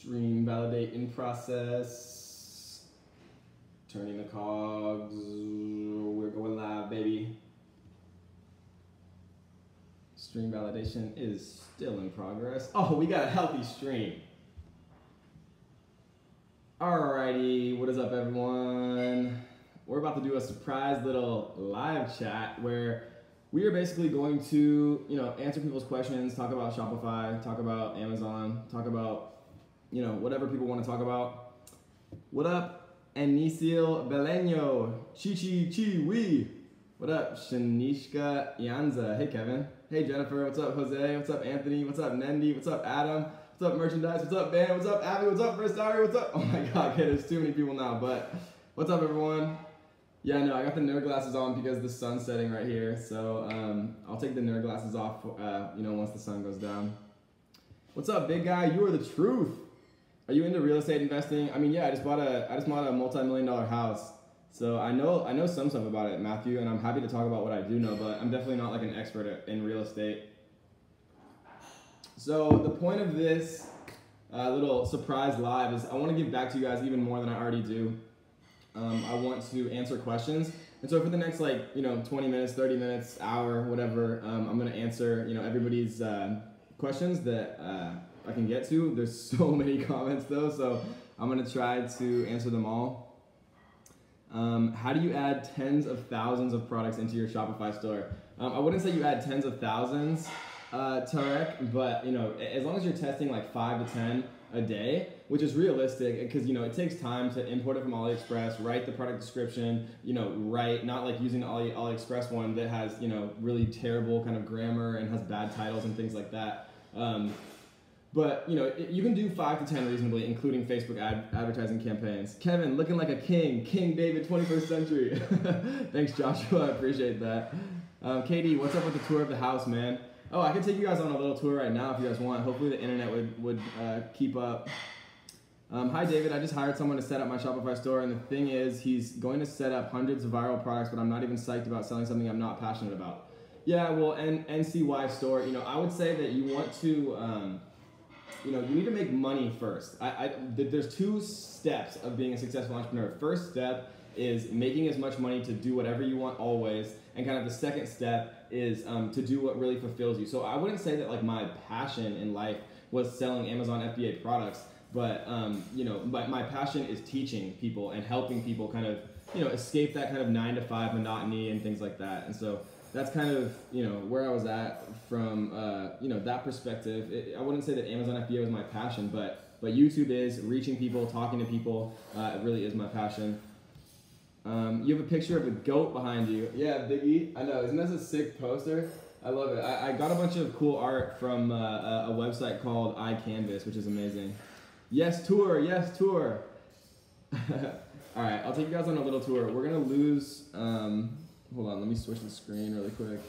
Stream validate in process. Turning the cogs. We're going live, baby. Stream validation is still in progress. Oh, we got a healthy stream. Alrighty, what is up, everyone? We're about to do a surprise little live chat where we are basically going to, answer people's questions, talk about Shopify, talk about Amazon, talk about, whatever people want to talk about. What up, Anisil Beleño, Chichi Chiwi. What up, Shanishka Yanza. Hey, Kevin. Hey, Jennifer. What's up, Jose? What's up, Anthony? What's up, Nendi? What's up, Adam? What's up, Merchandise? What's up, Ben? What's up, Abby? What's up, First Story? What's up? Oh my God, okay, there's too many people now, but what's up, everyone? Yeah, no, I got the nerd glasses on because the sun's setting right here, so I'll take the nerd glasses off, once the sun goes down. What's up, big guy? You are the truth. Are you into real estate investing? I mean, yeah, I just bought a multi-million-dollar house, so I know some stuff about it, Matthew, and I'm happy to talk about what I do know, but I'm definitely not like an expert in real estate. So the point of this little surprise live is I want to give back to you guys even more than I already do. I want to answer questions, and so for the next 20 minutes, 30 minutes, hour, whatever, I'm going to answer everybody's questions that I can get to. There's so many comments though, so I'm going to try to answer them all. How do you add tens of thousands of products into your Shopify store? I wouldn't say you add tens of thousands, Tarek, but as long as you're testing like 5 to 10 a day, which is realistic because it takes time to import it from Aliexpress, write the product description, write, not like using the Aliexpress one that has really terrible kind of grammar and has bad titles and things like that. But you can do 5 to 10 reasonably, including Facebook advertising campaigns. Kevin, looking like a king David, 21st century. Thanks, Joshua, I appreciate that. Katie, what's up with the tour of the house, man? Oh, I can take you guys on a little tour right now if you guys want. Hopefully the internet would keep up. Hi, David. I just hired someone to set up my Shopify store, and the thing is, he's going to set up hundreds of viral products, but I'm not even psyched about selling something I'm not passionate about. Yeah, well, NCY store, I would say that you want to, you need to make money first. There's 2 steps of being a successful entrepreneur. First step is making as much money to do whatever you want always, and kind of the second step is to do what really fulfills you. So I wouldn't say that like my passion in life was selling Amazon FBA products, but my passion is teaching people and helping people kind of escape that kind of 9 to 5 monotony and things like that. And so that's kind of where I was at from that perspective. I wouldn't say that Amazon FBA was my passion, but YouTube is, reaching people, talking to people. It really is my passion. You have a picture of a goat behind you. Yeah, Biggie. I know. Isn't this a sick poster? I love it. I got a bunch of cool art from a website called iCanvas, which is amazing. Yes, tour. Yes, tour. All right, I'll take you guys on a little tour. We're going to lose... hold on, let me switch the screen really quick.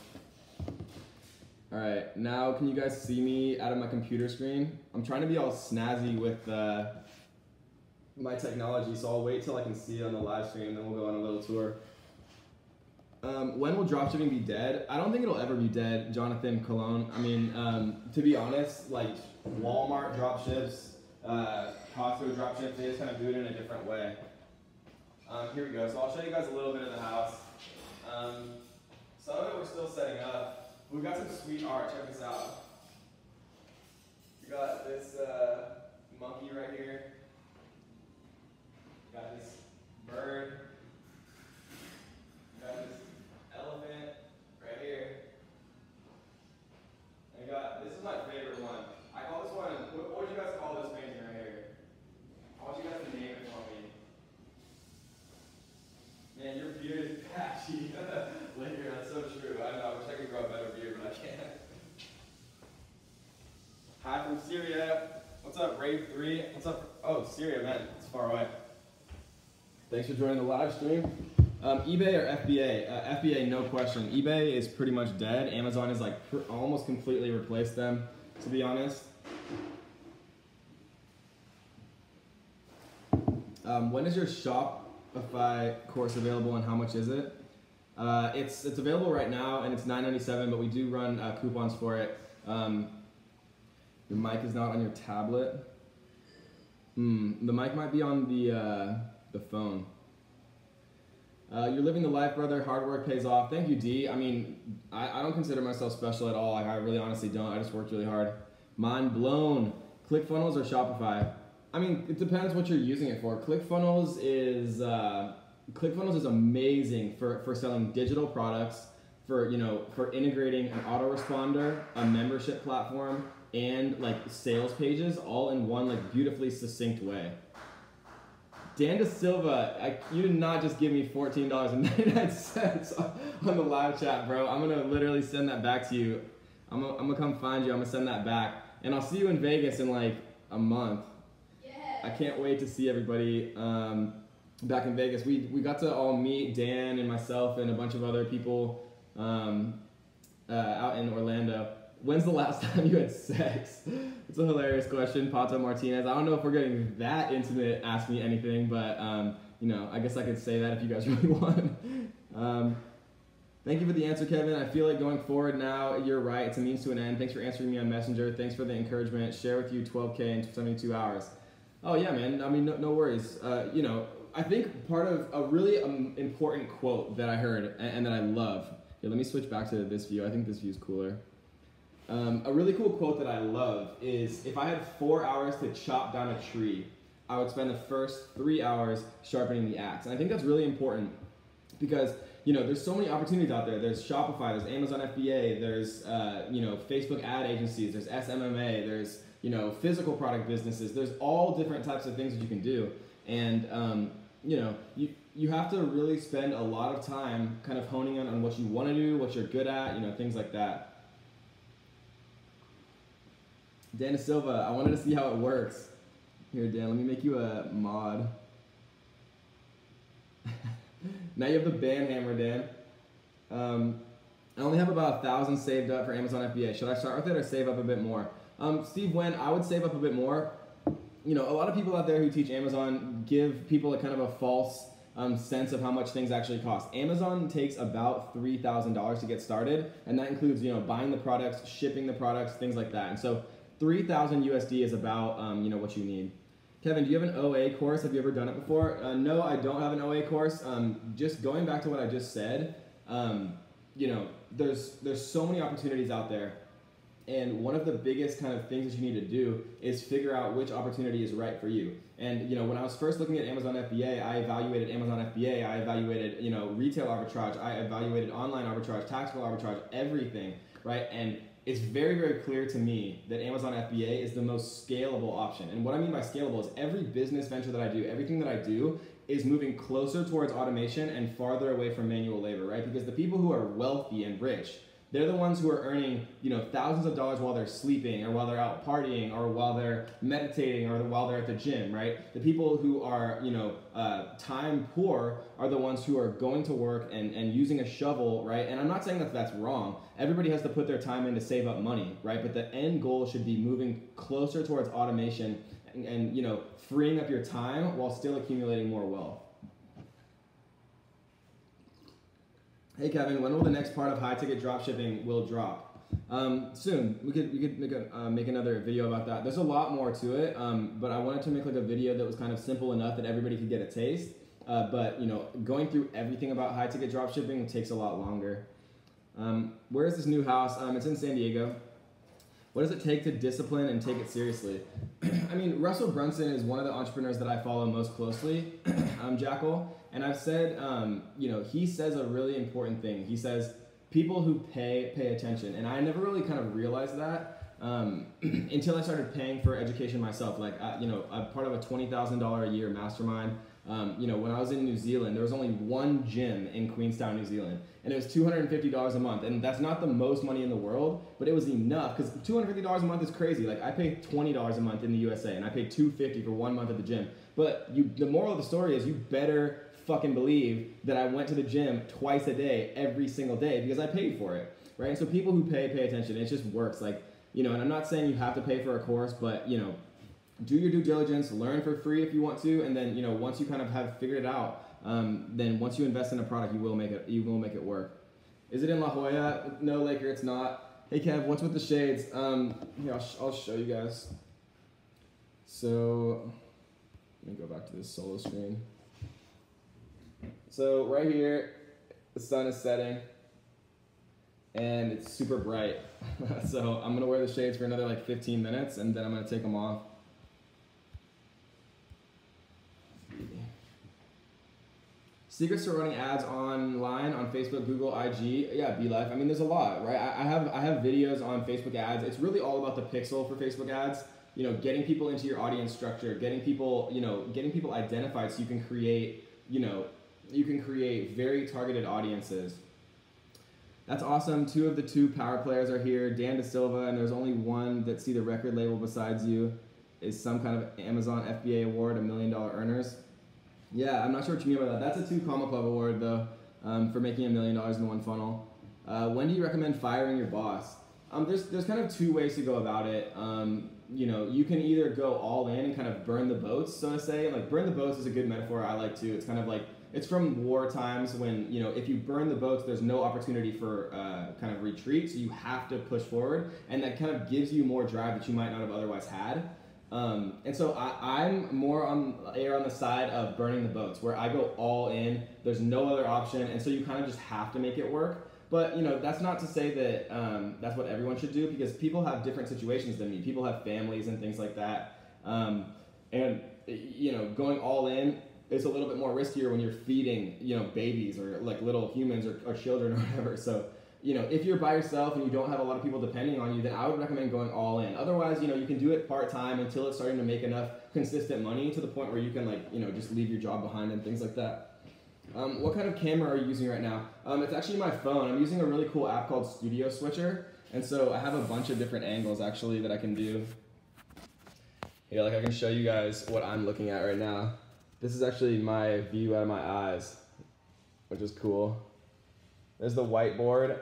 All right, now can you guys see me out of my computer screen? I'm trying to be all snazzy with... my technology, so I'll wait till I can see it on the live stream, and then we'll go on a little tour. When will dropshipping be dead? I don't think it'll ever be dead, Jonathan Cologne. I mean, to be honest, like Walmart dropships, Costco dropships, they just kind of do it in a different way. Here we go. So I'll show you guys a little bit of the house. Some of it we're still setting up. We've got some sweet art. Check this out. We got this monkey right here. Got this bird, got this elephant right here, and this is my favorite one. I call this one, what would you guys call this painting right here? I want you guys to name it for me. Man, your beard is patchy. Later, that's so true. I know, I wish I could grow a better beard, but I can't. Hi from Syria. What's up, Rave 3? What's up? Oh, Syria, man, it's far away. Thanks for joining the live stream. eBay or FBA? FBA, no question. eBay is pretty much dead. Amazon is like almost completely replaced them, to be honest. When is your Shopify course available and how much is it? It's available right now and it's $9.97, but we do run coupons for it. Your mic is not on your tablet. The mic might be on the phone. You're living the life, brother. Hard work pays off. Thank you, D. I mean, I don't consider myself special at all. I really honestly don't. I just worked really hard. Mind blown. Clickfunnels or Shopify? I mean, it depends what you're using it for. Clickfunnels is amazing for selling digital products, for integrating an autoresponder, a membership platform, and like sales pages all in one like beautifully succinct way. Dan Da Silva, you did not just give me $14.99 on the live chat, bro. I'm gonna literally send that back to you. I'm gonna come find you. I'm gonna send that back, and I'll see you in Vegas in like a month. Yeah. I can't wait to see everybody back in Vegas. We got to all meet Dan and myself and a bunch of other people out in Orlando. When's the last time you had sex? It's a hilarious question, Pato Martinez. I don't know if we're getting that intimate, ask me anything, but I guess I could say that if you guys really want. Thank you for the answer, Kevin. I feel like going forward now, you're right, it's a means to an end. Thanks for answering me on Messenger. Thanks for the encouragement. Share with you 12K in 72 hours. Oh yeah, man, I mean, no worries. I think part of a really important quote that I heard and that I love. Here, let me switch back to this view. I think this view is cooler. A really cool quote that I love is, if I had 4 hours to chop down a tree, I would spend the first 3 hours sharpening the axe. And I think that's really important because, there's so many opportunities out there. There's Shopify, there's Amazon FBA, there's, Facebook ad agencies, there's SMMA, there's, physical product businesses. There's all different types of things that you can do. And, you have to really spend a lot of time kind of honing in on what you want to do, what you're good at, things like that. Dan Da Silva, I wanted to see how it works. Here, Dan, let me make you a mod. Now you have the ban hammer, Dan. I only have about 1,000 saved up for Amazon FBA. Should I start with it or save up a bit more? Steve Wen, I would save up a bit more. A lot of people out there who teach Amazon give people a kind of a false sense of how much things actually cost. Amazon takes about $3,000 to get started, and that includes, buying the products, shipping the products, things like that. And so 3,000 USD is about, what you need. Kevin, do you have an OA course? Have you ever done it before? No, I don't have an OA course. Just going back to what I just said, there's so many opportunities out there. And one of the biggest kind of things that you need to do is figure out which opportunity is right for you. And, when I was first looking at Amazon FBA, I evaluated Amazon FBA, I evaluated, retail arbitrage, I evaluated online arbitrage, tactical arbitrage, everything, right? And it's very, very clear to me that Amazon FBA is the most scalable option. And what I mean by scalable is every business venture that I do, everything that I do is moving closer towards automation and farther away from manual labor, right? Because the people who are wealthy and rich, they're the ones who are earning, thousands of dollars while they're sleeping or while they're out partying or while they're meditating or while they're at the gym, right? The people who are, time poor are the ones who are going to work and using a shovel, right? And I'm not saying that that's wrong. Everybody has to put their time in to save up money, right? But the end goal should be moving closer towards automation and freeing up your time while still accumulating more wealth. Hey Kevin, when will the next part of high ticket dropshipping will drop? Soon. We could make another video about that. There's a lot more to it, but I wanted to make like a video that was kind of simple enough that everybody could get a taste. But going through everything about high ticket dropshipping takes a lot longer. Where is this new house? It's in San Diego. What does it take to discipline and take it seriously? I mean, Russell Brunson is one of the entrepreneurs that I follow most closely, Jackal. And I've said, he says a really important thing. He says, people who pay attention. And I never really kind of realized that until I started paying for education myself. Like, I'm part of a $20,000 a year mastermind. When I was in New Zealand, there was only one gym in Queenstown, New Zealand, and it was $250 a month. And that's not the most money in the world, but it was enough because $250 a month is crazy. Like I pay $20 a month in the USA, and I paid $250 for 1 month at the gym. But the moral of the story is you better fucking believe that I went to the gym twice a day, every single day, because I paid for it, right? And so people who pay attention. It just works. Like, and I'm not saying you have to pay for a course, but do your due diligence, learn for free if you want to, and then once you kind of have figured it out, then once you invest in a product, you will make it work. Is it in La Jolla? No, Laker, it's not. Hey Kev, what's with the shades? Here, I'll show you guys. So Let me go back to this solo screen. So right here, the sun is setting and it's super bright. So I'm gonna wear the shades for another like 15 minutes and then I'm gonna take them off. Secrets to running ads online on Facebook, Google, IG, yeah, BeLife. I mean, there's a lot, right? I have videos on Facebook ads. It's really all about the pixel for Facebook ads. You know, getting people into your audience structure, getting people identified so you can create, very targeted audiences. That's awesome. 2 of the 2 power players are here, Dan Da Silva, and there's only one that see the record label besides you is some kind of Amazon FBA award, $1 million earners. Yeah, I'm not sure what you mean by that. That's a 2 Comma Club award though, for making $1 million in one funnel. When do you recommend firing your boss? There's kind of 2 ways to go about it. You can either go all in and kind of burn the boats, so to say. Like burn the boats is a good metaphor I like too. It's kind of like, it's from war times when, if you burn the boats, there's no opportunity for kind of retreat, so you have to push forward, and that kind of gives you more drive that you might not have otherwise had. And so I'm more on the side of burning the boats, where I go all in, there's no other option, and so you kind of just have to make it work. But that's not to say that that's what everyone should do, because people have different situations than me. People have families and things like that. And going all in is a little bit more riskier when you're feeding, babies or like little humans or children or whatever. So, if you're by yourself and you don't have a lot of people depending on you, then I would recommend going all in. Otherwise, you can do it part-time until it's starting to make enough consistent money to the point where you can just leave your job behind and things like that. What kind of camera are you using right now? It's actually my phone. I'm using a really cool app called Studio Switcher. And so I have a bunch of different angles actually that I can do. Here, like I can show you guys what I'm looking at right now. This is actually my view out of my eyes, which is cool. There's the whiteboard.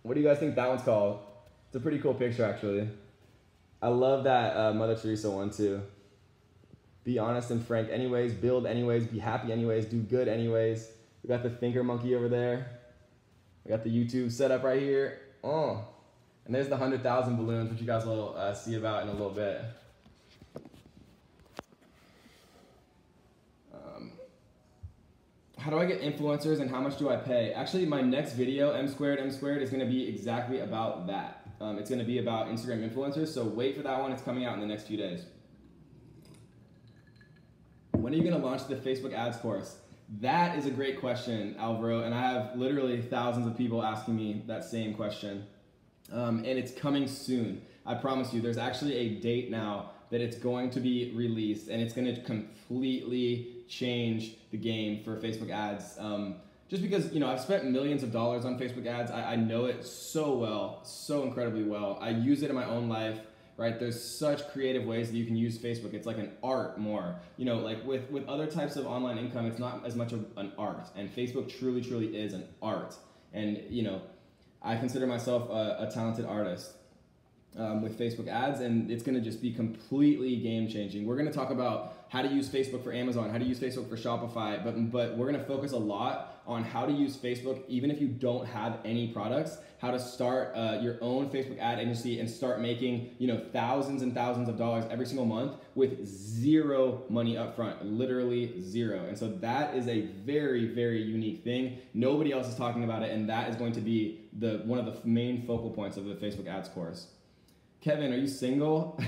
What do you guys think that one's called? It's a pretty cool picture actually. I love that Mother Teresa one too. Be honest and frank anyways, build anyways, be happy anyways, do good anyways. We got the thinker monkey over there. We got the YouTube setup right here. Oh, and there's the 100,000 balloons, which you guys will see about in a little bit. How do I get influencers and how much do I pay? Actually, my next video, M squared, is gonna be exactly about that. It's gonna be about Instagram influencers, so wait for that one. It's coming out in the next few days. When are you gonna launch the Facebook ads course? That is a great question, Alvaro, and I have literally thousands of people asking me that same question. And it's coming soon. I promise you, there's actually a date now that it's going to be released, and it's gonna completely change the game for Facebook ads. Just because, I've spent millions of dollars on Facebook ads. I know it so well, so incredibly well. I use it in my own life, right? There's such creative ways that you can use Facebook. It's like an art more. Like with other types of online income, it's not as much of an art. And Facebook truly, truly is an art. And, I consider myself a talented artist. With Facebook ads, and it's going to just be completely game changing. We're going to talk about how to use Facebook for Amazon, how to use Facebook for Shopify, but we're going to focus a lot on how to use Facebook even if you don't have any products, how to start your own Facebook ad agency and start making thousands and thousands of dollars every single month with zero money up front, literally zero. And so that is a very, very unique thing. Nobody else is talking about it, and that is going to be one of the main focal points of the Facebook ads course. Kevin, are you single?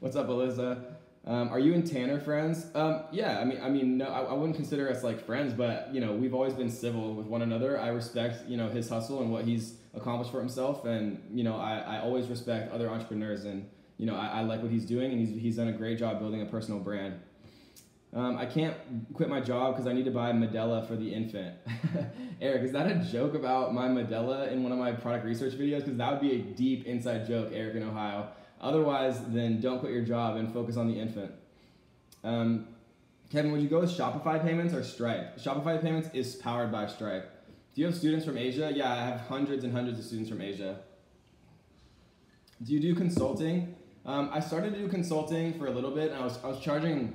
What's up, Alyssa? Are you and Tanner friends? Yeah, I mean, no, I wouldn't consider us like friends, but we've always been civil with one another. I respect, his hustle and what he's accomplished for himself, and I always respect other entrepreneurs, and I like what he's doing, and he's done a great job building a personal brand. I can't quit my job because I need to buy Medela for the infant. Eric, is that a joke about my Medela in one of my product research videos? Because that would be a deep inside joke, Eric in Ohio. Otherwise, then don't quit your job and focus on the infant. Kevin, would you go with Shopify payments or Stripe? Shopify payments is powered by Stripe. Do you have students from Asia? Yeah, I have hundreds and hundreds of students from Asia. Do you do consulting? I started to do consulting for a little bit, and I was charging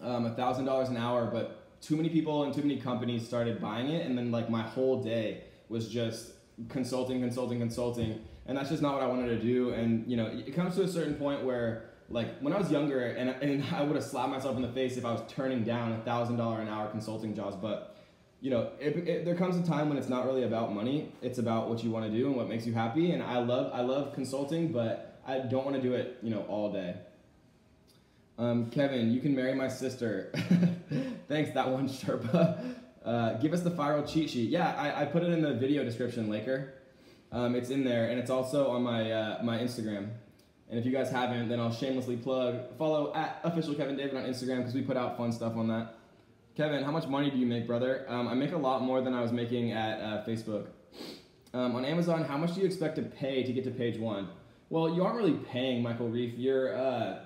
$1,000 an hour, but too many people and too many companies started buying it, and then like my whole day was just consulting, and that's just not what I wanted to do. And it comes to a certain point where like when I was younger, and I would have slapped myself in the face if I was turning down $1,000 an hour consulting jobs. But you know, there comes a time when it's not really about money. It's about what you want to do and what makes you happy. And I love consulting, but I don't want to do it, you know, all day. Kevin, you can marry my sister. Thanks, that one Sherpa. Give us the viral cheat sheet. Yeah, I put it in the video description, Laker. It's in there, and it's also on my my Instagram. And if you guys haven't, then I'll shamelessly follow at @officialkevindavid on Instagram, because we put out fun stuff on that. Kevin, how much money do you make, brother? I make a lot more than I was making at Facebook. On Amazon, how much do you expect to pay to get to page 1? Well, you aren't really paying, Michael Reef. You're,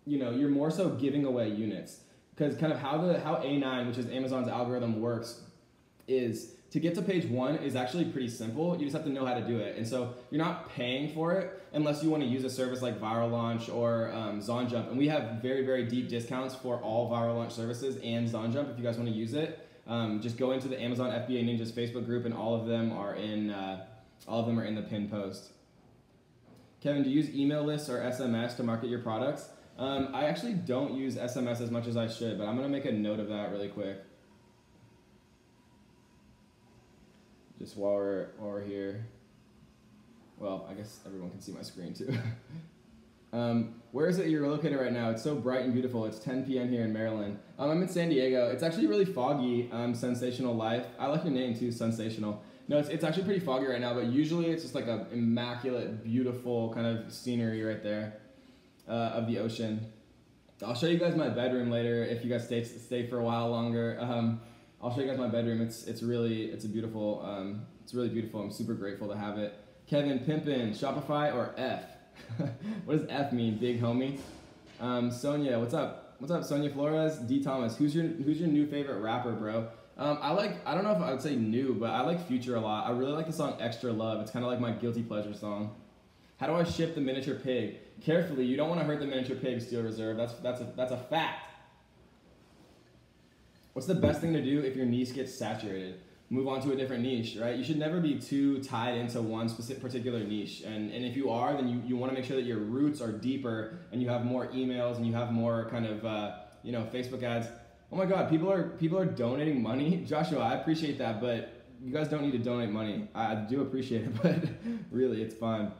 you know, you're more so giving away units. Because kind of how A9, which is Amazon's algorithm, works is to get to page 1 is actually pretty simple. You just have to know how to do it. And so you're not paying for it unless you want to use a service like Viral Launch or ZonJump. And we have very, very deep discounts for all Viral Launch services and ZonJump if you guys want to use it. Just go into the Amazon FBA Ninjas Facebook group, and all of them are in the pinned post. Kevin, do you use email lists or SMS to market your products? I actually don't use SMS as much as I should, but I'm going to make a note of that really quick. Just while we're here. Well, I guess everyone can see my screen too. Where is it you're located right now? It's so bright and beautiful. It's 10 p.m. here in Maryland. I'm in San Diego. It's actually really foggy. Sensational Life. I like your name too, Sensational. No, it's actually pretty foggy right now, but usually it's just like a immaculate, beautiful kind of scenery right there of the ocean. I'll show you guys my bedroom later if you guys stay for a while longer. I'll show you guys my bedroom. It's really beautiful. It's really beautiful. I'm super grateful to have it. Kevin, Pimpin, Shopify or F? What does F mean? Big homie. Sonia, what's up? What's up, Sonia Flores? D Thomas, who's your new favorite rapper, bro? I don't know if I would say new, but I like Future a lot. I really like the song Extra Love. It's kind of like my guilty pleasure song. How do I ship the miniature pig? Carefully, you don't want to hurt the miniature pig, Steel Reserve. That's a fact. What's the best thing to do if your niche gets saturated? Move on to a different niche, right? You should never be too tied into one specific particular niche. And if you are, then you want to make sure that your roots are deeper and you have more emails and you have more kind of, Facebook ads. Oh my God, people are donating money. Joshua, I appreciate that, but you guys don't need to donate money. I do appreciate it, but really, it's fine.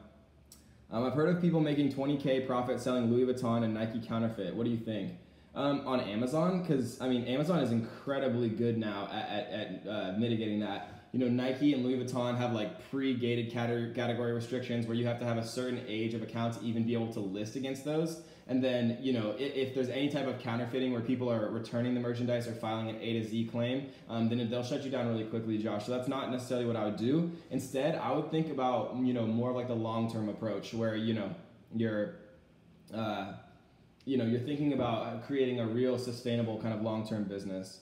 I've heard of people making 20K profit selling Louis Vuitton and Nike counterfeit. What do you think? On Amazon, because I mean Amazon is incredibly good now at mitigating that. You know, Nike and Louis Vuitton have like pre-gated category restrictions where you have to have a certain age of account to even be able to list against those. And then, you know, if there's any type of counterfeiting where people are returning the merchandise or filing an A to Z claim, then they'll shut you down really quickly, Josh. So that's not necessarily what I would do. Instead, I would think about, you know, more of like the long-term approach where, you're thinking about creating a real sustainable kind of long-term business.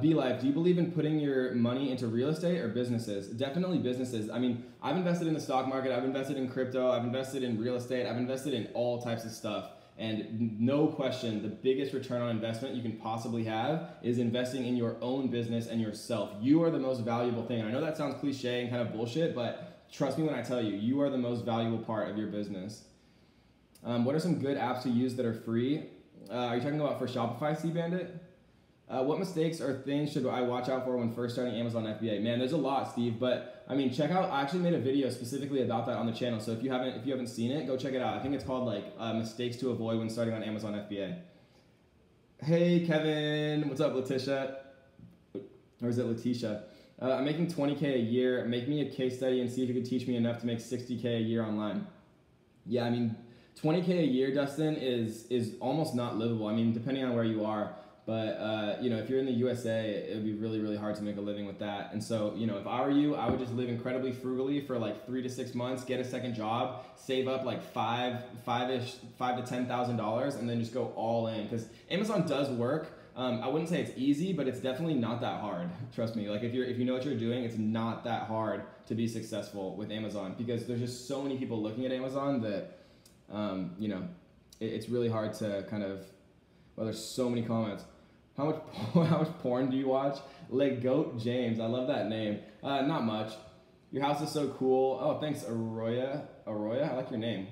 B-Life, do you believe in putting your money into real estate or businesses? Definitely businesses. I mean, I've invested in the stock market, I've invested in crypto, I've invested in real estate, I've invested in all types of stuff. And no question, the biggest return on investment you can possibly have is investing in your own business and yourself. You are the most valuable thing. I know that sounds cliche and kind of bullshit, but trust me when I tell you, you are the most valuable part of your business. What are some good apps to use that are free? Are you talking about for Shopify, C-Bandit? What mistakes or things should I watch out for when first starting Amazon FBA? Man, there's a lot, Steve, but I mean, check out, I actually made a video specifically about that on the channel, so if you haven't seen it, go check it out. I think it's called like mistakes to avoid when starting on Amazon FBA. Hey, Kevin, what's up, Letitia? Or is it Letitia? I'm making 20K a year. Make me a case study and see if you could teach me enough to make 60K a year online. Yeah, I mean, 20K a year, Dustin, is almost not livable. I mean, depending on where you are. But, if you're in the USA, it would be really, really hard to make a living with that. And so, if I were you, I would just live incredibly frugally for like 3 to 6 months, get a second job, save up like $5,000 to $10,000, and then just go all in. Because Amazon does work. I wouldn't say it's easy, but it's definitely not that hard. Trust me. Like if you know what you're doing, it's not that hard to be successful with Amazon because there's just so many people looking at Amazon that, it's really hard to kind of. Well, there's so many comments. How much porn do you watch? Like Goat James, I love that name. Not much. Your house is so cool. Oh, thanks, Arroya. I like your name.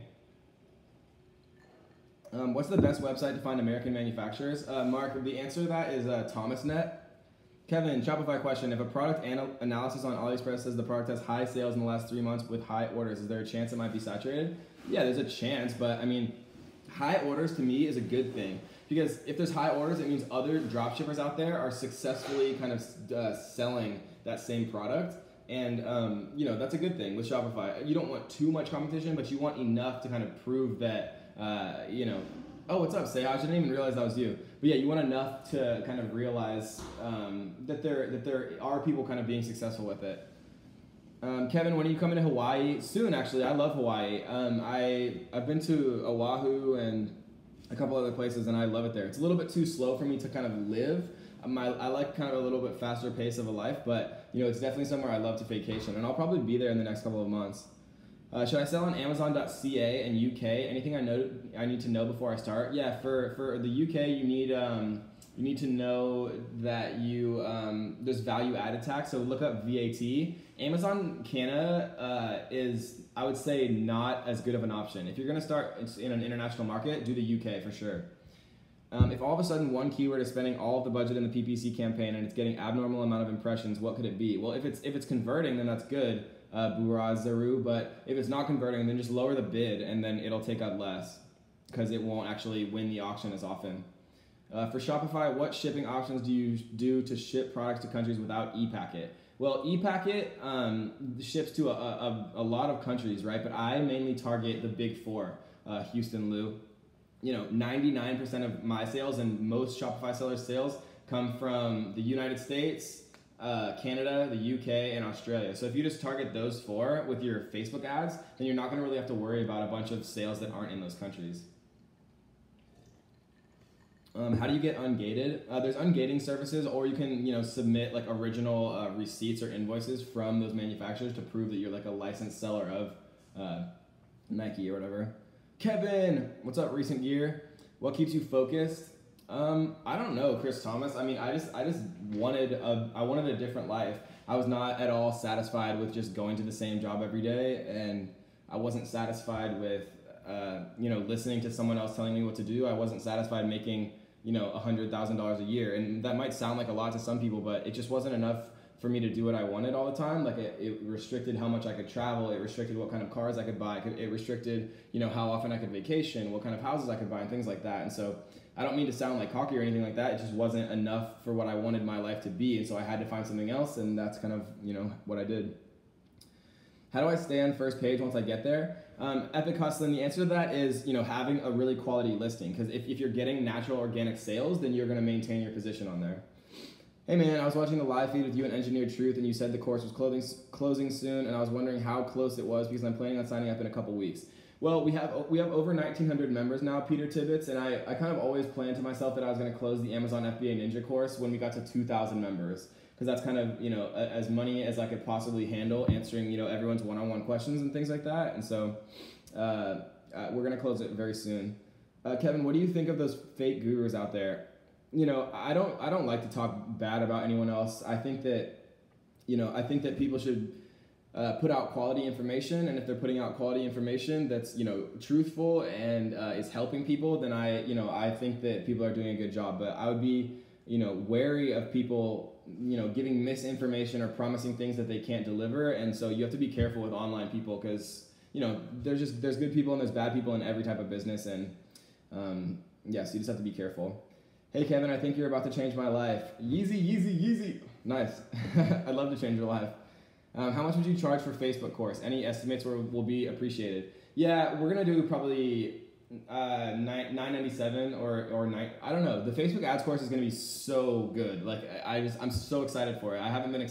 What's the best website to find American manufacturers? Mark, the answer to that is ThomasNet. Kevin, Shopify question. If a product analysis on Aliexpress says the product has high sales in the last 3 months with high orders, is there a chance it might be saturated? Yeah, there's a chance, but I mean, high orders to me is a good thing. Because if there's high orders, it means other dropshippers out there are successfully kind of selling that same product. And, that's a good thing with Shopify. You don't want too much competition, but you want enough to kind of prove that, oh, what's up, Say? I didn't even realize that was you. But yeah, you want enough to kind of realize that there are people kind of being successful with it. Kevin, when are you coming to Hawaii? Soon, actually. I love Hawaii. I've been to Oahu and a couple other places, and I love it there. It's a little bit too slow for me to kind of live. I like kind of a little bit faster pace of a life, but it's definitely somewhere I love to vacation, and I'll probably be there in the next couple of months. Should I sell on Amazon.ca and UK? Anything I need to know before I start? Yeah, for the UK, you need to know that there's value added tax, so look up VAT. Amazon Canada is, I would say, not as good of an option. If you're going to start in an international market, do the UK for sure. If all of a sudden one keyword is spending all of the budget in the PPC campaign and it's getting abnormal amount of impressions, what could it be? Well, if it's converting, then that's good, Burazaru. But if it's not converting, then just lower the bid and then it'll take out less because it won't actually win the auction as often. For Shopify, what shipping options do you do to ship products to countries without ePacket? Well, ePacket ships to a lot of countries, right? But I mainly target the big four, Houston, Lou. 99% of my sales and most Shopify sellers' sales come from the United States, Canada, the UK, and Australia. So if you just target those four with your Facebook ads, then you're not going to really have to worry about a bunch of sales that aren't in those countries. How do you get ungated? There's ungating services, or you can submit like original receipts or invoices from those manufacturers to prove that you're like a licensed seller of Nike or whatever. Kevin, what's up, recent gear? What keeps you focused? I don't know, Chris Thomas. I mean, I just wanted a different life. I was not at all satisfied with just going to the same job every day, and I wasn't satisfied with listening to someone else telling me what to do. I wasn't satisfied making $100,000 a year, and that might sound like a lot to some people, but it just wasn't enough for me to do what I wanted all the time. Like it restricted how much I could travel. It restricted what kind of cars I could buy. It restricted, how often I could vacation, what kind of houses I could buy, and things like that. And so I don't mean to sound like cocky or anything like that. It just wasn't enough for what I wanted my life to be. And so I had to find something else, and that's kind of, what I did. How do I stay on first page once I get there? Epic Hustling, the answer to that is, having a really quality listing. Because if you're getting natural organic sales, then you're going to maintain your position on there. Hey man, I was watching the live feed with you and Engineered Truth, and you said the course was closing soon, and I was wondering how close it was because I'm planning on signing up in a couple weeks. Well, we have over 1,900 members now, Peter Tibbets, and I kind of always planned to myself that I was going to close the Amazon FBA Ninja course when we got to 2,000 members, because that's kind of as money as I could possibly handle answering everyone's one-on-one questions and things like that, and so we're going to close it very soon. Kevin, what do you think of those fake gurus out there? I don't like to talk bad about anyone else. I think that people should put out quality information, and if they're putting out quality information that's truthful and is helping people, then I think that people are doing a good job. But I would be wary of people giving misinformation or promising things that they can't deliver, and so you have to be careful with online people because there's good people and there's bad people in every type of business, and so you just have to be careful. Hey Kevin, I think you're about to change my life. Yeezy, yeezy, yeezy. Nice. I'd love to change your life. How much would you charge for Facebook course? Any estimates will be appreciated. Yeah, we're gonna do probably $9.97 or $9. I don't know. The Facebook ads course is gonna be so good. Like I'm so excited for it. I haven't been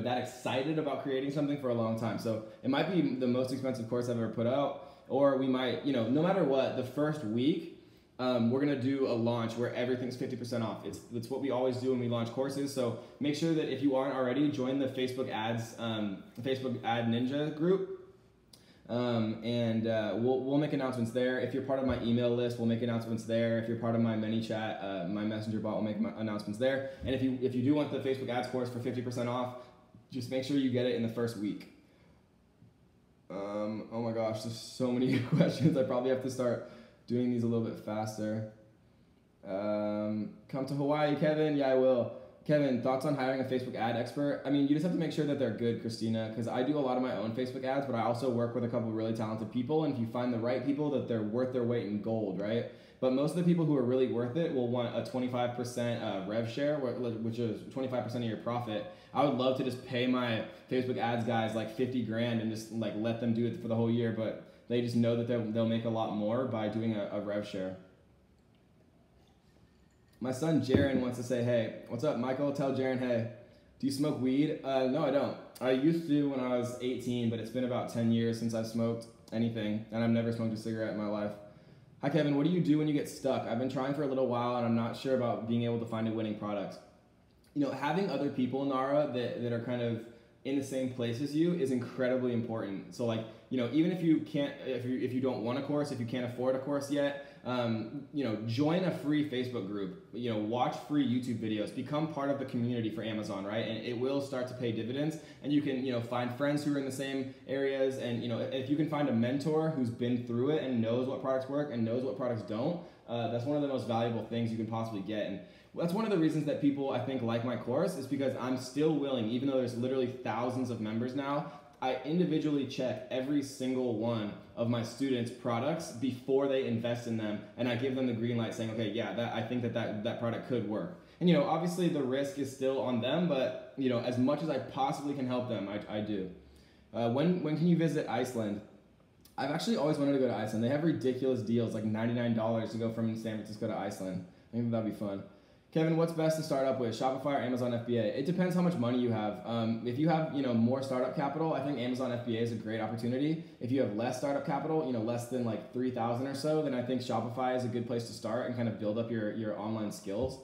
that excited about creating something for a long time. So it might be the most expensive course I've ever put out, or we might no matter what, the first week. We're gonna do a launch where everything's 50% off. It's what we always do when we launch courses. So make sure that if you aren't already, join the Facebook Ads, Facebook Ad Ninja group, and we'll make announcements there. If you're part of my email list, we'll make announcements there. If you're part of my ManyChat, my messenger bot, will make announcements there. And if you do want the Facebook Ads course for 50% off, just make sure you get it in the first week. Oh my gosh, there's so many questions. I probably have to start doing these a little bit faster. Come to Hawaii, Kevin. Yeah, I will. Kevin, thoughts on hiring a Facebook ad expert? I mean, you just have to make sure that they're good, Christina, because I do a lot of my own Facebook ads, but I also work with a couple of really talented people, and if you find the right people, that they're worth their weight in gold, right? But most of the people who are really worth it will want a 25% rev share, which is 25% of your profit. I would love to just pay my Facebook ads guys like 50 grand and just like let them do it for the whole year, but they just know that they'll make a lot more by doing a rev share. My son Jaron wants to say, hey, what's up, Michael? Tell Jaron, hey, do you smoke weed? No, I don't. I used to when I was 18, but it's been about 10 years since I've smoked anything, and I've never smoked a cigarette in my life. Hi, Kevin. What do you do when you get stuck? I've been trying for a little while, and I'm not sure about being able to find a winning product. You know, having other people, Nara, that are kind of in the same place as you is incredibly important. So like, you know, even if you can't, if you don't want a course, if you can't afford a course yet, you know, join a free Facebook group, you know, watch free YouTube videos, become part of the community for Amazon, right? And it will start to pay dividends, and you can, you know, find friends who are in the same areas. And, you know, if you can find a mentor who's been through it and knows what products work and knows what products don't, that's one of the most valuable things you can possibly get. And that's one of the reasons that people, I think, like my course, is because I'm still willing, even though there's literally thousands of members now, I individually check every single one of my students' products before they invest in them, and I give them the green light saying, okay, yeah, I think that product could work. And, you know, obviously the risk is still on them, but, you know, as much as I possibly can help them, I do. When can you visit Iceland? I've actually always wanted to go to Iceland. They have ridiculous deals, like $99 to go from San Francisco to Iceland. I think that'd be fun. Kevin, what's best to start up with, Shopify or Amazon FBA? It depends how much money you have. If you have, you know, more startup capital, I think Amazon FBA is a great opportunity. If you have less startup capital, you know, less than like 3,000 or so, then I think Shopify is a good place to start and kind of build up your online skills.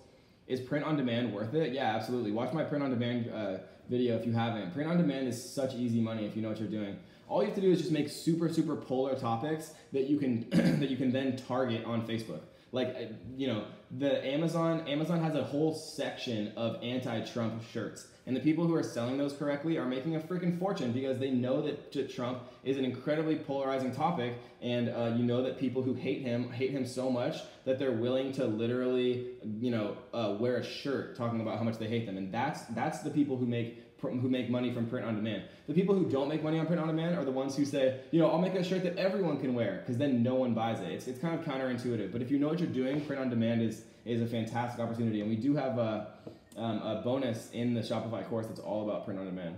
Is print on demand worth it? Yeah, absolutely. Watch my print on demand video if you haven't. Print on demand is such easy money if you know what you're doing. All you have to do is just make super polar topics that you can that you can then target on Facebook. Like, you know, the Amazon has a whole section of anti-Trump shirts. And the people who are selling those correctly are making a freaking fortune because they know that Trump is an incredibly polarizing topic. And you know that people who hate him so much that they're willing to literally, you know, wear a shirt talking about how much they hate them. And that's the people who make money from print on demand. The people who don't make money on print on demand are the ones who say, you know, I'll make a shirt that everyone can wear, because then no one buys it. It's kind of counterintuitive. But if you know what you're doing, print on demand is a fantastic opportunity. And we do have a bonus in the Shopify course that's all about print on demand.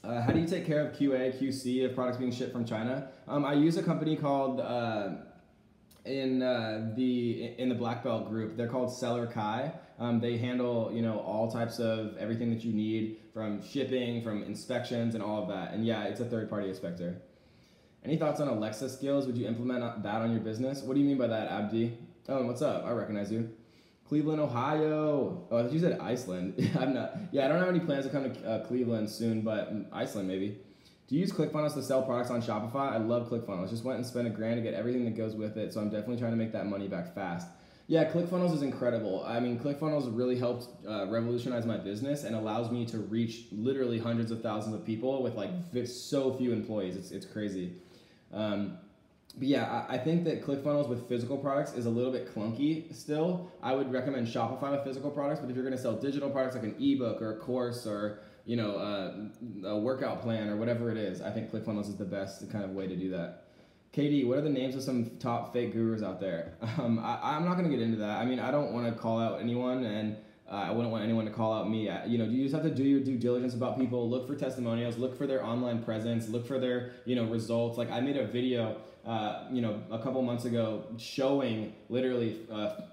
How do you take care of QA, QC of products being shipped from China? I use a company called in the Black Belt group. They're called Seller Kai. They handle, you know, all types of everything that you need, from shipping, from inspections, and all of that. And yeah, it's a third-party inspector. Any thoughts on Alexa skills? Would you implement that on your business? What do you mean by that, Abdi? Oh, what's up? I recognize you. Cleveland, Ohio. Oh, I thought you said Iceland. I'm not. Yeah, I don't have any plans to come to Cleveland soon, but Iceland maybe. Do you use Clickfunnels to sell products on Shopify? I love Clickfunnels. Just went and spent $1,000 to get everything that goes with it, so I'm definitely trying to make that money back fast. Yeah, Clickfunnels is incredible. I mean, Clickfunnels really helped revolutionize my business and allows me to reach literally hundreds of thousands of people with like so few employees. It's crazy. But yeah, I think that Clickfunnels with physical products is a little bit clunky still. I would recommend Shopify with physical products, but if you're going to sell digital products like an ebook or a course or, you know, a workout plan or whatever it is, I think Clickfunnels is the best kind of way to do that. KD, what are the names of some top fake gurus out there? I'm not going to get into that. I mean, I don't want to call out anyone, and I wouldn't want anyone to call out me. You know, you just have to do your due diligence about people. Look for testimonials. Look for their online presence. Look for their, you know, results. Like I made a video, you know, a couple months ago showing literally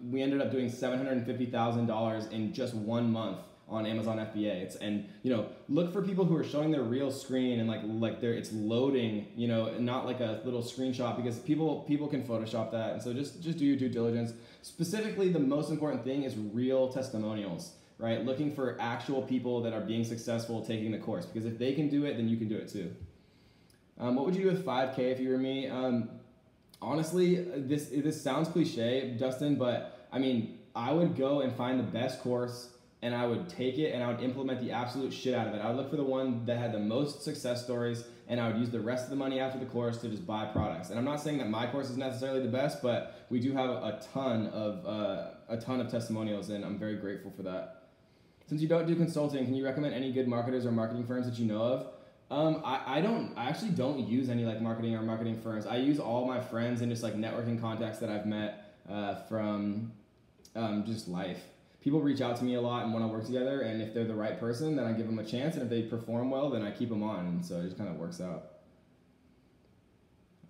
we ended up doing $750,000 in just 1 month on Amazon FBA. And you know, look for people who are showing their real screen and like it's loading, you know, not like a little screenshot, because people can Photoshop that. And so just do your due diligence. Specifically, the most important thing is real testimonials, right? Looking for actual people that are being successful taking the course, because if they can do it, then you can do it too. What would you do with 5K if you were me? Honestly, this sounds cliche, Dustin, but I mean, I would go and find the best course and I would take it and I would implement the absolute shit out of it. I would look for the one that had the most success stories, and I would use the rest of the money after the course to just buy products. And I'm not saying that my course is necessarily the best, but we do have a ton of testimonials, and I'm very grateful for that. Since you don't do consulting, can you recommend any good marketers or marketing firms that you know of? I actually don't use any like marketing or marketing firms. I use all my friends and just like networking contacts that I've met from just life. People reach out to me a lot and want to work together, and if they're the right person, then I give them a chance, and if they perform well, then I keep them on, and so it just kind of works out.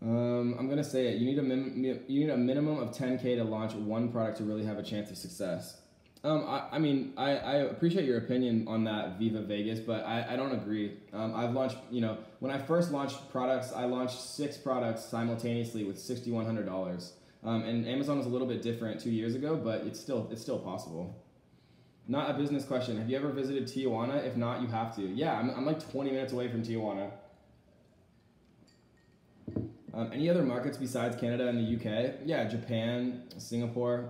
I'm gonna say it. You need a minimum of 10K to launch one product to really have a chance of success. I mean, I appreciate your opinion on that, Viva Vegas, but I don't agree. I've launched, when I first launched products, I launched 6 products simultaneously with $6,100. And Amazon was a little bit different 2 years ago, but it's still possible. Not a business question. Have you ever visited Tijuana? If not, you have to. Yeah, I'm like 20 minutes away from Tijuana. Any other markets besides Canada and the UK? Yeah, Japan, Singapore.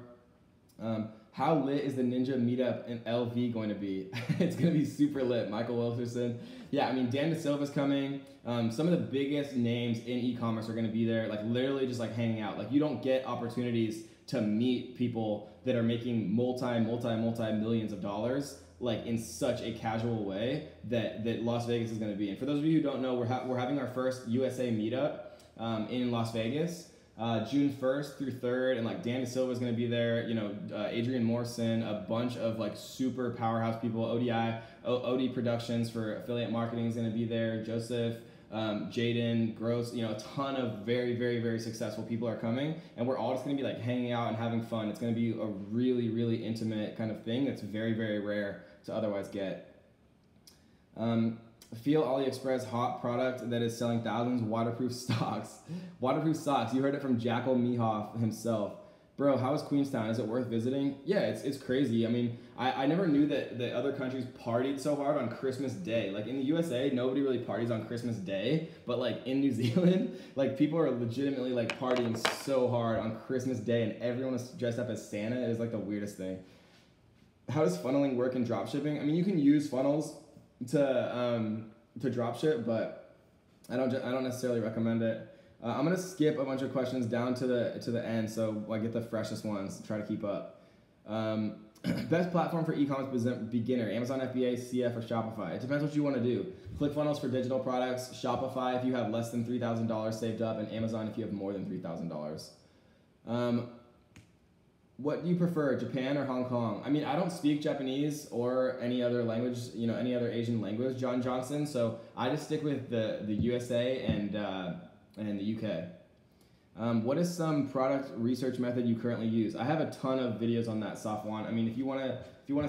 How lit is the Ninja Meetup in LV going to be? It's going to be super lit. Michael Wilkerson. Yeah, I mean, Dan DeSilva's coming. Some of the biggest names in e-commerce are going to be there, like literally just like hanging out. Like you don't get opportunities to meet people that are making multi millions of dollars like in such a casual way that Las Vegas is going to be. And for those of you who don't know, we're having our first USA Meetup in Las Vegas. June 1st through 3rd, and like Dan DeSilva is going to be there, Adrian Morrison, a bunch of like super powerhouse people, OD Productions for affiliate marketing is going to be there, Joseph, Jaden, Gross, a ton of very, very, very successful people are coming, and we're all just going to be like hanging out and having fun. It's going to be a really, really intimate kind of thing that's very, very rare to otherwise get. Feel Aliexpress hot product that is selling thousands waterproof socks. Waterproof socks. You heard it from Jackal Mehoff himself. Bro, how is Queenstown? Is it worth visiting? Yeah, it's crazy. I mean, I never knew that other countries partied so hard on Christmas Day. Like in the USA, nobody really parties on Christmas Day, but like in New Zealand, like people are legitimately like partying so hard on Christmas Day, and everyone is dressed up as Santa. It is like the weirdest thing. How does funneling work in dropshipping? I mean, you can use funnels to dropship, but I don't necessarily recommend it. I'm gonna skip a bunch of questions down to the end, so I get the freshest ones. Try to keep up. Best platform for e-commerce beginner: Amazon FBA, CF, or Shopify. It depends what you want to do. Clickfunnels for digital products, Shopify if you have less than $3,000 saved up, and Amazon if you have more than $3,000. What do you prefer, Japan or Hong Kong? I mean, I don't speak Japanese or any other language, any other Asian language, John Johnson, so I just stick with the USA and the UK. What is some product research method you currently use? I have a ton of videos on that, Safwan. I mean, if you wanna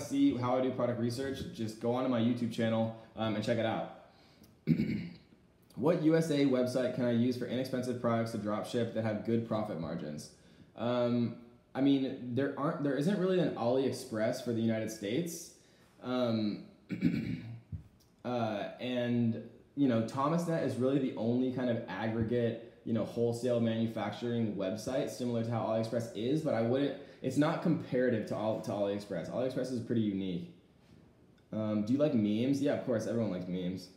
see how I do product research, just go onto my YouTube channel and check it out. What USA website can I use for inexpensive products to dropship that have good profit margins? I mean, there isn't really an Aliexpress for the United States, and Thomasnet is really the only kind of aggregate, wholesale manufacturing website similar to how Aliexpress is. But it's not comparative to Aliexpress. Aliexpress is pretty unique. Do you like memes? Yeah, of course, everyone likes memes.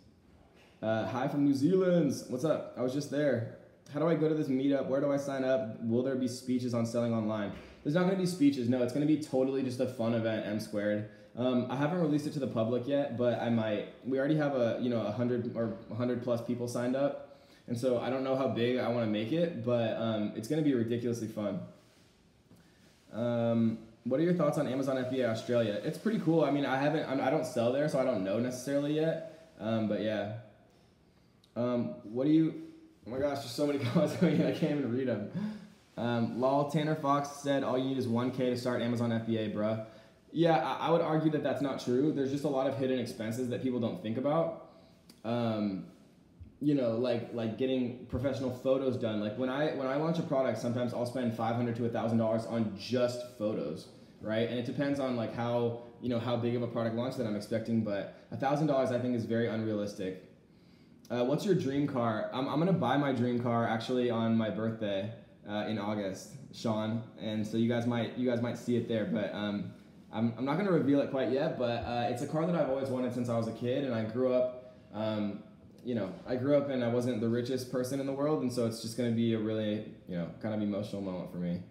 Hi from New Zealand. What's up? I was just there. How do I go to this meetup? Where do I sign up? Will there be speeches on selling online? There's not going to be speeches. No, it's going to be totally just a fun event, M squared. I haven't released it to the public yet, but I might. We already have 100 plus people signed up, and so I don't know how big I want to make it, but it's going to be ridiculously fun. What are your thoughts on Amazon FBA Australia? It's pretty cool. I mean, I don't sell there, so I don't know necessarily yet. But yeah. What do you? Oh my gosh, there's so many comments coming in, I can't even read them. Lol, Tanner Fox said all you need is 1K to start Amazon FBA, bruh. Yeah, I would argue that that's not true. There's just a lot of hidden expenses that people don't think about. Like getting professional photos done. Like when I launch a product, sometimes I'll spend $500 to $1,000 on just photos, right? And it depends on like how big of a product launch that I'm expecting, but $1,000 I think is very unrealistic. What's your dream car? I'm gonna buy my dream car actually on my birthday in August, Sean, and so you guys might see it there. But I'm not going to reveal it quite yet, but it's a car that I've always wanted since I was a kid, and I grew up, I grew up and I wasn't the richest person in the world, and so it's just going to be a really, kind of emotional moment for me.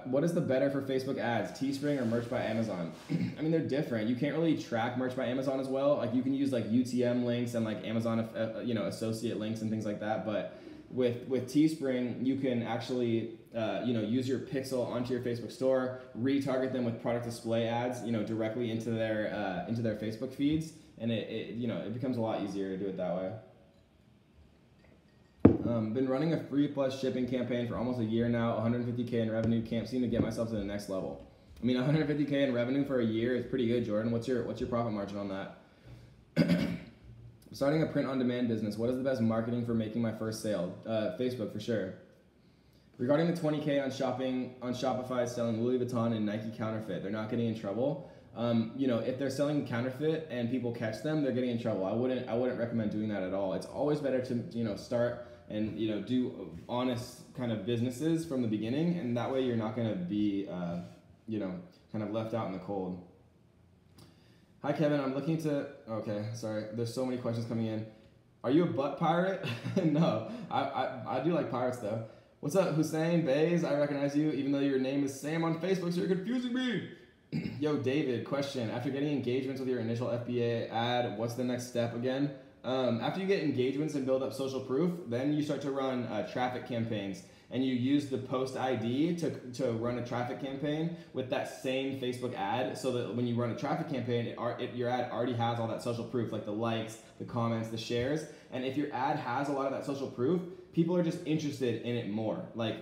What is the better for Facebook ads, Teespring or merch by Amazon? I mean, they're different. You can't really track merch by Amazon as well. Like, you can use like UTM links and like Amazon, associate links and things like that. But with Teespring, you can actually, use your pixel onto your Facebook store, retarget them with product display ads, directly into their Facebook feeds, and it becomes a lot easier to do it that way. Been running a free plus shipping campaign for almost a year now, 150K in revenue, can't seem to get myself to the next level. I mean, 150K in revenue for a year is pretty good, Jordan. What's your profit margin on that? I'm starting a print on demand business. What is the best marketing for making my first sale? Facebook for sure. Regarding the 20K on Shopify selling Louis Vuitton and Nike counterfeit, they're not getting in trouble. If they're selling counterfeit and people catch them, they're getting in trouble. I wouldn't recommend doing that at all. It's always better to, start and, do honest kind of businesses from the beginning. And that way you're not going to be, kind of left out in the cold. Hi, Kevin. I'm looking to, okay, sorry. There's so many questions coming in. Are you a butt pirate? No, I do like pirates though. What's up, Hussein Bays? I recognize you, even though your name is Sam on Facebook, so you're confusing me. Yo, David, question. After getting engagements with your initial FBA ad, what's the next step again? After you get engagements and build up social proof, then you start to run traffic campaigns. And you use the post ID to run a traffic campaign with that same Facebook ad, so that when you run a traffic campaign, your ad already has all that social proof, like the likes, the comments, the shares. And if your ad has a lot of that social proof, people are just interested in it more. Like,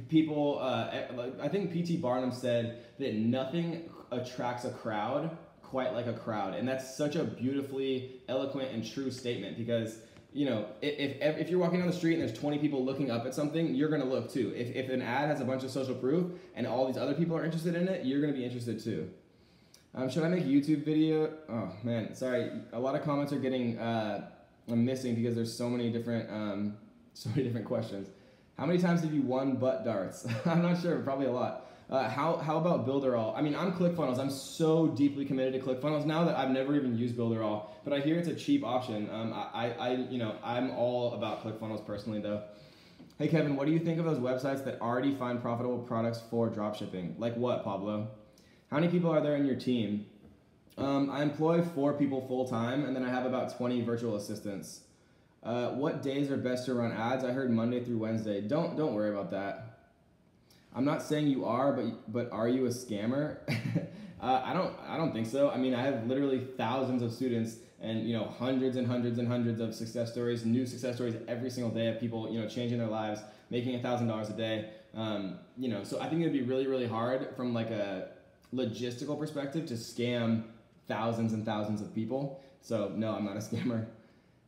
people, I think P.T. Barnum said that nothing attracts a crowd quite like a crowd. And that's such a beautifully eloquent and true statement, because if you're walking down the street and there's 20 people looking up at something, you're going to look too. If an ad has a bunch of social proof and all these other people are interested in it, you're going to be interested too. Should I make a YouTube video? Oh man, sorry. A lot of comments are getting missing because there's so many different questions. How many times have you won butt darts? I'm not sure, probably a lot. How about Builderall? I mean, I'm Clickfunnels. I'm so deeply committed to Clickfunnels now that I've never even used Builderall, but I hear it's a cheap option. I'm all about Clickfunnels personally though. Hey Kevin, what do you think of those websites that already find profitable products for dropshipping? Like what, Pablo? How many people are there in your team? I employ 4 people full time, and then I have about 20 virtual assistants. What days are best to run ads? I heard Monday through Wednesday. Don't worry about that. I'm not saying you are, but are you a scammer? I don't think so. I mean, I have literally thousands of students and hundreds and hundreds and hundreds of success stories, new success stories every single day of people changing their lives, making $1,000 a day. So I think it'd be really, really hard from like a logistical perspective to scam thousands and thousands of people. So no, I'm not a scammer.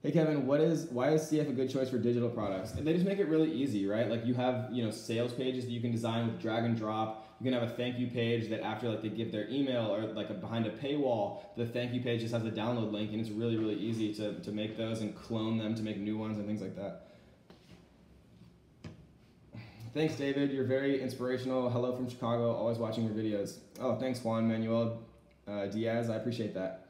Hey Kevin, why is CF a good choice for digital products? And they just make it really easy, right? Like you have, sales pages that you can design with drag and drop. You can have a thank you page that after like they give their email or like behind a paywall, the thank you page just has a download link, and it's really, really easy to make those and clone them to make new ones and things like that. Thanks, David. You're very inspirational. Hello from Chicago. Always watching your videos. Oh, thanks, Juan Manuel Diaz. I appreciate that.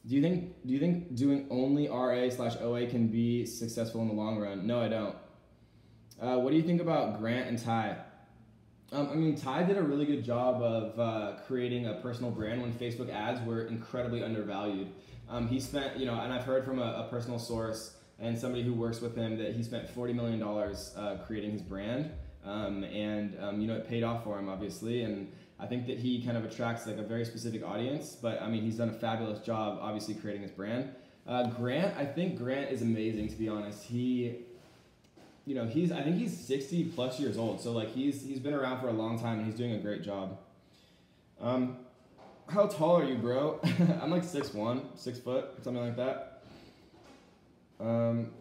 Do you think doing only RA/OA can be successful in the long run? No, I don't. What do you think about Grant and Ty? Ty did a really good job of creating a personal brand when Facebook ads were incredibly undervalued. He spent, and I've heard from a personal source and somebody who works with him that he spent $40 million creating his brand, it paid off for him, obviously, and I think that he kind of attracts like a very specific audience, but he's done a fabulous job, obviously, creating his brand. Grant, I think Grant is amazing, to be honest. I think he's 60 plus years old, so like he's been around for a long time and he's doing a great job. How tall are you, bro? I'm like 6'1", 6 foot, something like that. I'm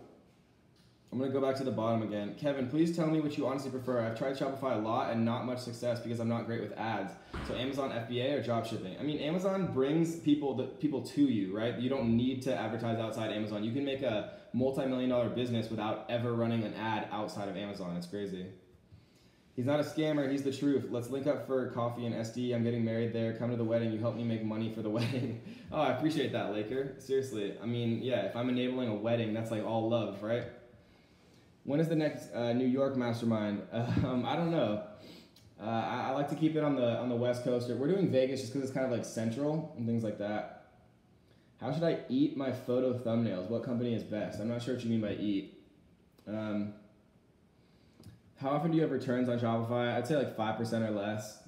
gonna go back to the bottom again. Kevin, please tell me what you honestly prefer. I've tried Shopify a lot and not much success because I'm not great with ads. So Amazon FBA or dropshipping? I mean, Amazon brings people to you, right? You don't need to advertise outside Amazon. You can make a multi-million-dollar business without ever running an ad outside of Amazon. It's crazy. He's not a scammer, he's the truth. Let's link up for coffee in SD. I'm getting married there. Come to the wedding. You help me make money for the wedding. Oh, I appreciate that, Laker. Seriously. I mean, yeah, if I'm enabling a wedding, that's like all love, right? When is the next New York mastermind? I don't know. I like to keep it on the West Coast. We're doing Vegas just because it's kind of like central and things like that. How should I eat my photo thumbnails? What company is best? I'm not sure what you mean by eat. How often do you have returns on Shopify? I'd say like 5% or less.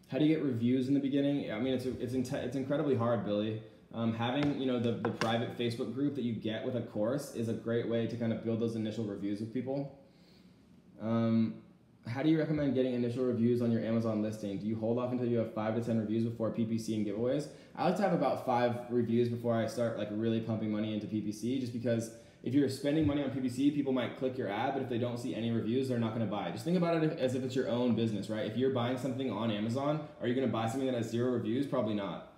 How do you get reviews in the beginning? I mean, it's incredibly hard, Billy. Having the private Facebook group that you get with a course is a great way to kind of build those initial reviews with people. How do you recommend getting initial reviews on your Amazon listing? Do you hold off until you have 5 to 10 reviews before PPC and giveaways? I like to have about 5 reviews before I start like really pumping money into PPC, just because if you're spending money on PPC, people might click your ad, but if they don't see any reviews, they're not going to buy. Just think about it as if it's your own business, right? If you're buying something on Amazon, are you going to buy something that has 0 reviews? Probably not.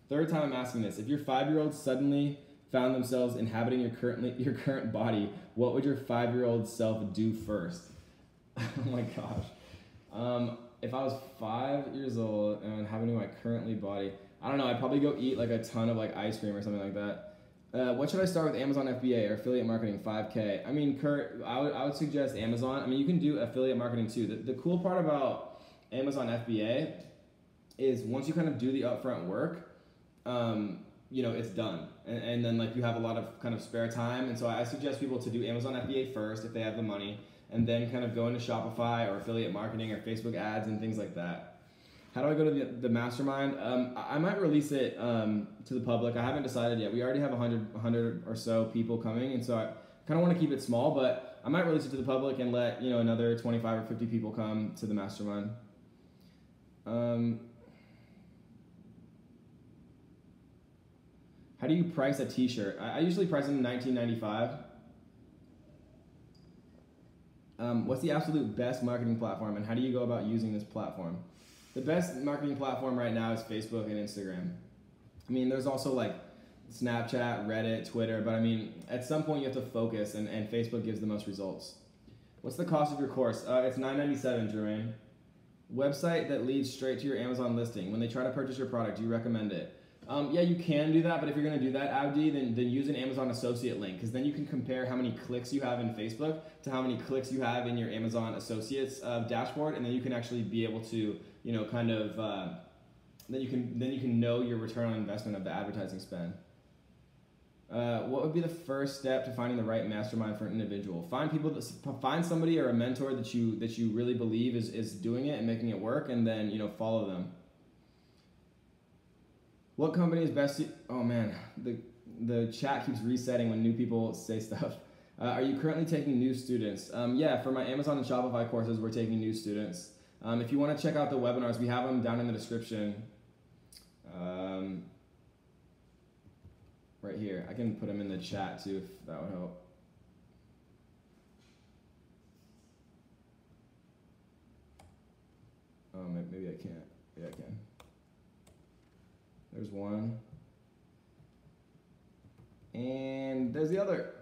Third time I'm asking this. If your 5-year-old suddenly found themselves inhabiting your current body, what would your 5-year-old self do first? Oh my gosh. If I was 5 years old and inhabiting my currently body, I don't know, I'd probably go eat like a ton of like ice cream or something like that. What should I start with, Amazon FBA or affiliate marketing? 5K. I mean, Kurt, I would suggest Amazon. I mean, you can do affiliate marketing too. The cool part about Amazon FBA is once you kind of do the upfront work, it's done. And then like you have a lot of kind of spare time. And so I suggest people to do Amazon FBA first if they have the money, and then kind of go into Shopify or affiliate marketing or Facebook ads and things like that. How do I go to the mastermind? I might release it to the public. I haven't decided yet. We already have 100 or so people coming, and so I kind of want to keep it small, but I might release it to the public and let another 25 or 50 people come to the mastermind. How do you price a t-shirt? I usually price them $19.95. What's the absolute best marketing platform, and how do you go about using this platform? The best marketing platform right now is Facebook and Instagram. I mean, there's also like Snapchat, Reddit, Twitter, but I mean, at some point you have to focus, and Facebook gives the most results. What's the cost of your course? It's $9.97, Jermaine. Website that leads straight to your Amazon listing. When they try to purchase your product, do you recommend it? Yeah, you can do that, but if you're going to do that, Abdi, then use an Amazon associate link, because then you can compare how many clicks you have in Facebook to how many clicks you have in your Amazon associates dashboard, and then you can actually be able to, then you can know your return on investment of the advertising spend. What would be the first step to finding the right mastermind for an individual? Find somebody or a mentor that you really believe is doing it and making it work, and then follow them. What company is best to... Oh man, the chat keeps resetting when new people say stuff. Are you currently taking new students? Yeah, for my Amazon and Shopify courses, we're taking new students. If you want to check out the webinars, we have them down in the description. Right here. I can put them in the chat too if that would help. Oh, maybe I can't. Yeah, I can. There's one. And there's the other.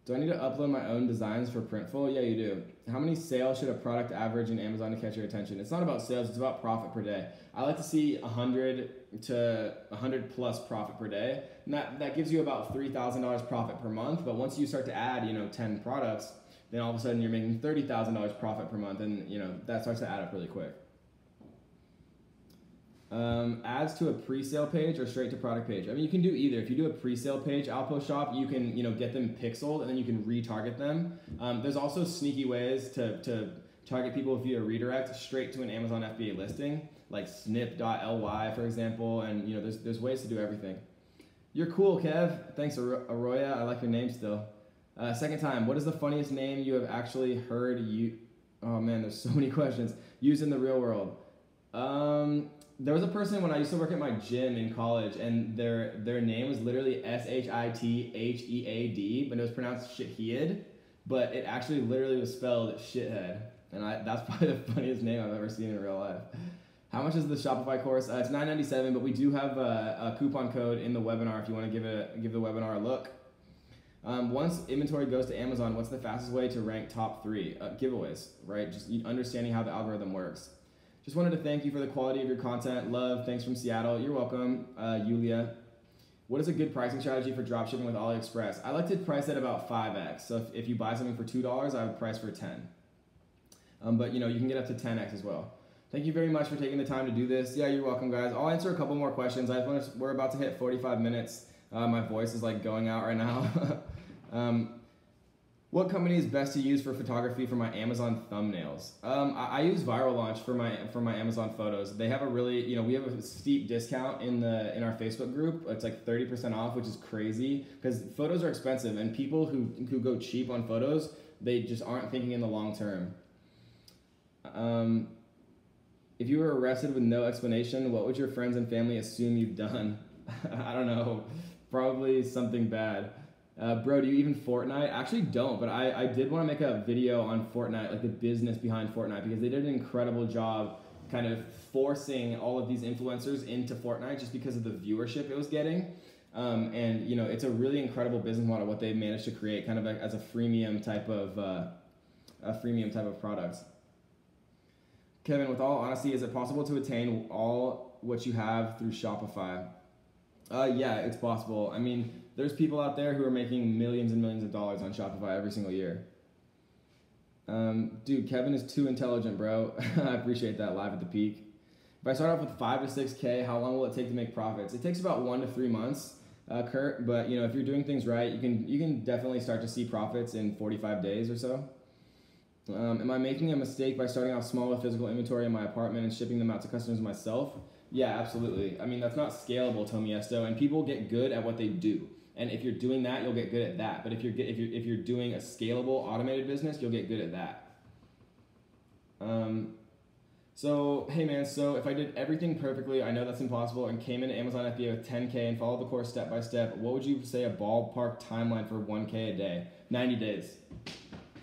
Do I need to upload my own designs for Printful? Yeah, you do. How many sales should a product average in Amazon to catch your attention? It's not about sales, it's about profit per day. I like to see 100 to 100 plus profit per day. And that gives you about $3,000 profit per month. But once you start to add, 10 products, then all of a sudden you're making $30,000 profit per month, and that starts to add up really quick. Ads to a pre-sale page or straight to product page? I mean, you can do either. If you do a pre-sale page, Outpost Shop, you can get them pixeled and then you can retarget them. There's also sneaky ways to target people via redirect straight to an Amazon FBA listing, like snip.ly, for example, and there's ways to do everything. You're cool, Kev. Thanks, Arroya. I like your name still. Second time, what is the funniest name you have actually heard oh man, there's so many questions. Used in the real world. There was a person when I used to work at my gym in college, and their name was literally Shithhead, but it was pronounced Shithead, but it actually literally was spelled shithead, and that's probably the funniest name I've ever seen in real life. How much is the Shopify course? It's $9.97, but we do have a coupon code in the webinar if you want to give the webinar a look. Once inventory goes to Amazon, what's the fastest way to rank top 3? Giveaways, right? Just understanding how the algorithm works. Just wanted to thank you for the quality of your content. Love, thanks from Seattle. You're welcome, Yulia. What is a good pricing strategy for dropshipping with Aliexpress? I like to price at about 5x. So if you buy something for $2, I would price for 10. But you can get up to 10x as well. Thank you very much for taking the time to do this. Yeah, you're welcome, guys. I'll answer a couple more questions. We're about to hit 45 minutes. My voice is like going out right now. What company is best to use for photography for my Amazon thumbnails? I use Viral Launch for my Amazon photos. They have a really, we have a steep discount in our Facebook group. It's like 30% off, which is crazy because photos are expensive, and people who go cheap on photos, they just aren't thinking in the long term. If you were arrested with no explanation, what would your friends and family assume you've done? I don't know, probably something bad. Bro, do you even Fortnite? I actually don't, but I did want to make a video on Fortnite, like the business behind Fortnite, because they did an incredible job kind of forcing all of these influencers into Fortnite just because of the viewership it was getting. And it's a really incredible business model what they've managed to create, kind of like as a freemium type of product. Kevin, with all honesty, is it possible to attain all what you have through Shopify? Yeah, it's possible. I mean, there's people out there who are making millions and millions of dollars on Shopify every single year. Dude, Kevin is too intelligent, bro. I appreciate that live at the peak. If I start off with 5 to 6K, how long will it take to make profits? It takes about 1 to 3 months, Kurt. But if you're doing things right, you can definitely start to see profits in 45 days or so. Am I making a mistake by starting off small with physical inventory in my apartment and shipping them out to customers myself? Yeah, absolutely. I mean, that's not scalable, Tomiesto, and people get good at what they do. And if you're doing that, you'll get good at that. But if you're doing a scalable, automated business, you'll get good at that. So, hey man, so if I did everything perfectly, I know that's impossible, and came into Amazon FBA with 10K and followed the course step by step, what would you say a ballpark timeline for 1K a day? 90 days.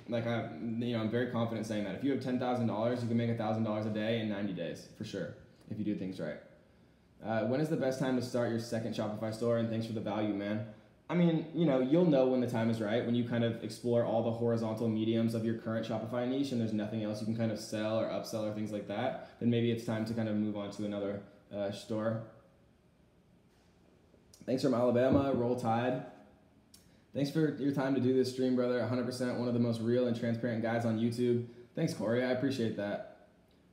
Like I'm very confident saying that. If you have $10,000, you can make $1,000 a day in 90 days, for sure, if you do things right. When is the best time to start your second Shopify store? And thanks for the value, man. I mean, you'll know when the time is right, when you kind of explore all the horizontal mediums of your current Shopify niche and there's nothing else you can kind of sell or upsell or things like that, then maybe it's time to kind of move on to another store. Thanks from Alabama, Roll Tide. Thanks for your time to do this stream, brother. 100% one of the most real and transparent guys on YouTube. Thanks, Corey. I appreciate that.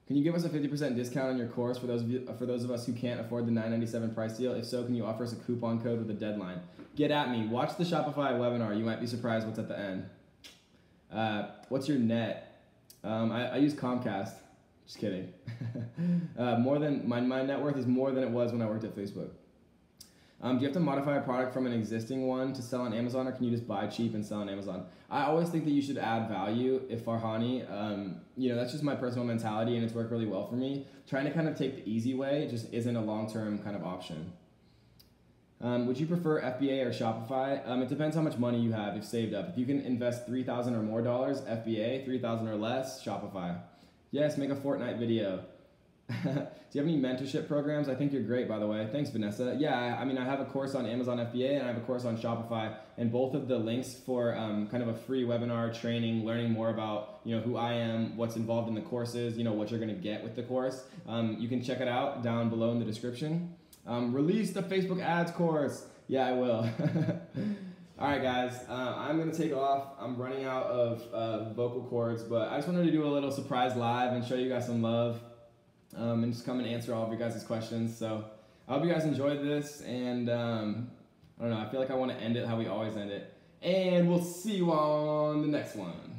Can you give us a 50% discount on your course for those of us who can't afford the $9.97 price deal? If so, can you offer us a coupon code with a deadline? Get at me. Watch the Shopify webinar. You might be surprised what's at the end. What's your net? I use Comcast. Just kidding. My net worth is more than it was when I worked at Facebook. Do you have to modify a product from an existing one to sell on Amazon, or can you just buy cheap and sell on Amazon? I always think that you should add value, if Farhani. That's just my personal mentality, and it's worked really well for me. Trying to kind of take the easy way just isn't a long-term kind of option. Would you prefer FBA or Shopify? It depends how much money you have if saved up. If you can invest $3,000 or more, FBA, $3,000 or less, Shopify. Yes, make a Fortnite video. Do you have any mentorship programs? I think you're great, by the way. Thanks, Vanessa. Yeah, I mean, I have a course on Amazon FBA and I have a course on Shopify, and both of the links for kind of a free webinar training, learning more about who I am, what's involved in the courses, what you're going to get with the course. You can check it out down below in the description. Release the Facebook ads course. Yeah, I will. All right, guys, I'm going to take off. I'm running out of vocal cords, but I just wanted to do a little surprise live and show you guys some love. And just come and answer all of your guys' questions. So I hope you guys enjoyed this, and I don't know, I feel like I want to end it how we always end it. And we'll see you on the next one.